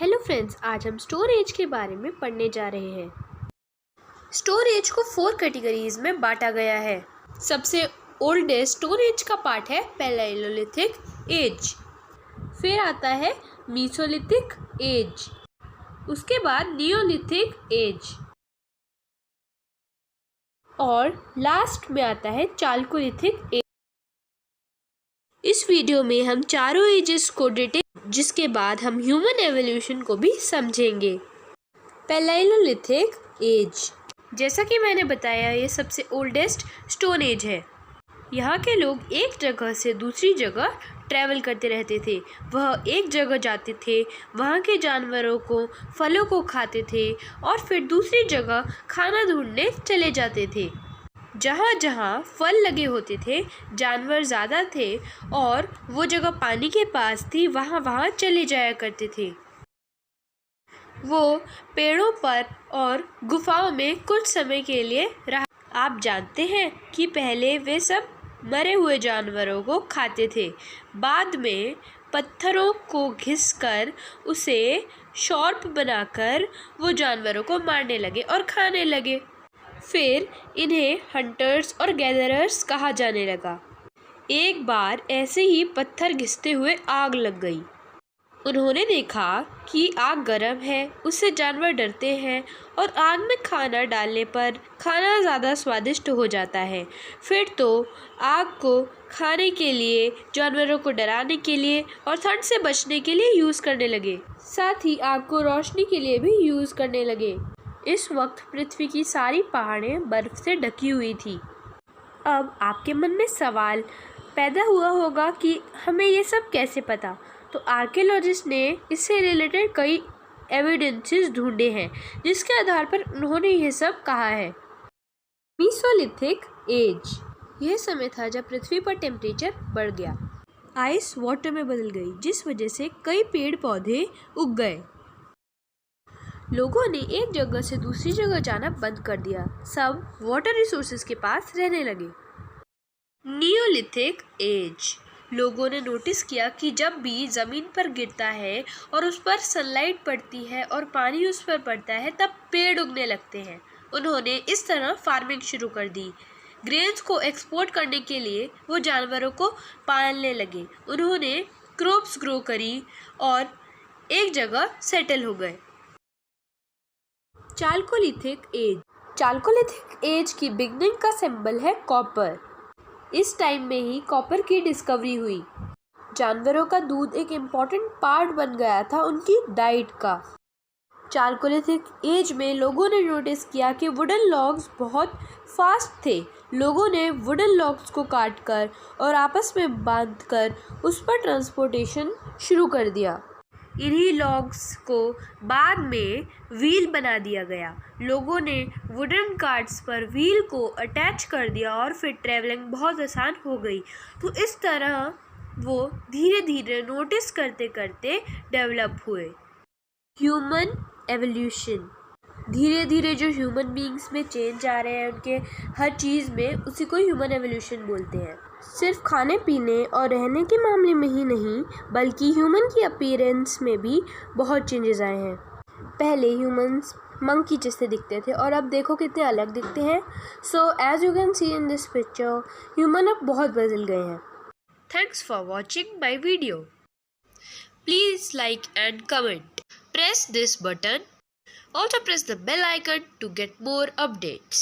Hello friends, आज हम storage के बारे में पढ़ने जा रहे हैं। स्टोरेज को 4 कैटेगरीज में बांटा गया है। सबसे ओल्डेस्ट स्टोरेज का पार्ट है पैलेओलिथिक एज, फिर आता है मीसोलिथिक एज, उसके बाद नियोलिथिक एज और लास्ट में आता है चालकोलिथिक एज। इस वीडियो में हम चारों एजेस को डिटेल, जिसके बाद हम ह्यूमन एवोल्यूशन को भी समझेंगे। पैलेओलिथिक एज, जैसा कि मैंने बताया, ये सबसे ओल्डेस्ट स्टोन एज है। यहाँ के लोग एक जगह से दूसरी जगह ट्रैवल करते रहते थे। वह एक जगह जाते थे, वहाँ के जानवरों को, फलों को खाते थे और फिर दूसरी जगह खाना ढूंढने चले जाते थे। जहाँ जहाँ फल लगे होते थे, जानवर ज़्यादा थे और वो जगह पानी के पास थी, वहाँ वहाँ चले जाया करते थे। वो पेड़ों पर और गुफाओं में कुछ समय के लिए रहा। आप जानते हैं कि पहले वे सब मरे हुए जानवरों को खाते थे। बाद में पत्थरों को घिसकर उसे शार्प बनाकर वो जानवरों को मारने लगे और खाने लगे। फिर इन्हें हंटर्स और गैदरर्स कहा जाने लगा। एक बार ऐसे ही पत्थर घिसते हुए आग लग गई। उन्होंने देखा कि आग गर्म है, उससे जानवर डरते हैं और आग में खाना डालने पर खाना ज़्यादा स्वादिष्ट हो जाता है। फिर तो आग को खाने के लिए, जानवरों को डराने के लिए और ठंड से बचने के लिए यूज़ करने लगे। साथ ही आग को रोशनी के लिए भी यूज़ करने लगे। इस वक्त पृथ्वी की सारी पहाड़ें बर्फ से ढकी हुई थी। अब आपके मन में सवाल पैदा हुआ होगा कि हमें ये सब कैसे पता। तो आर्कियोलॉजिस्ट ने इससे रिलेटेड कई एविडेंसेस ढूंढे हैं, जिसके आधार पर उन्होंने ये सब कहा है। मीसोलिथिक एज, यह समय था जब पृथ्वी पर टेम्परेचर बढ़ गया, आइस वाटर में बदल गई, जिस वजह से कई पेड़ पौधे उग गए। लोगों ने एक जगह से दूसरी जगह जाना बंद कर दिया। सब वाटर रिसोर्सेज के पास रहने लगे। नियोलिथिक एज, लोगों ने नोटिस किया कि जब भी ज़मीन पर गिरता है और उस पर सनलाइट पड़ती है और पानी उस पर पड़ता है, तब पेड़ उगने लगते हैं। उन्होंने इस तरह फार्मिंग शुरू कर दी। ग्रेन्स को एक्सपोर्ट करने के लिए वो जानवरों को पालने लगे। उन्होंने क्रॉप्स ग्रो करी और एक जगह सेटल हो गए। चालकोलिथिक एज, चालकोलिथिक एज की बिगनिंग का सिंबल है कॉपर। इस टाइम में ही कॉपर की डिस्कवरी हुई। जानवरों का दूध एक इम्पॉर्टेंट पार्ट बन गया था उनकी डाइट का। चालकोलिथिक एज में लोगों ने नोटिस किया कि वुडन लॉग्स बहुत फास्ट थे। लोगों ने वुडन लॉग्स को काटकर और आपस में बांधकर उस पर ट्रांसपोर्टेशन शुरू कर दिया। इन्हीं लॉग्स को बाद में व्हील बना दिया गया। लोगों ने वुडन कार्ट्स पर व्हील को अटैच कर दिया और फिर ट्रैवलिंग बहुत आसान हो गई। तो इस तरह वो धीरे धीरे नोटिस करते करते डेवलप हुए। ह्यूमन एवोल्यूशन, धीरे धीरे जो ह्यूमन बीइंग्स में चेंज आ रहे हैं उनके हर चीज़ में, उसी को ह्यूमन एवोल्यूशन बोलते हैं। सिर्फ खाने पीने और रहने के मामले में ही नहीं, बल्कि ह्यूमन की अपीयरेंस में भी बहुत चेंजेस आए हैं। पहले ह्यूमंस मंकी जैसे दिखते थे और अब देखो कितने अलग दिखते हैं। So as you can see in this picture, human अब बहुत बदल गए हैं। Thanks for watching my video. Please like and comment. Press this button. Also press the bell icon to get more updates.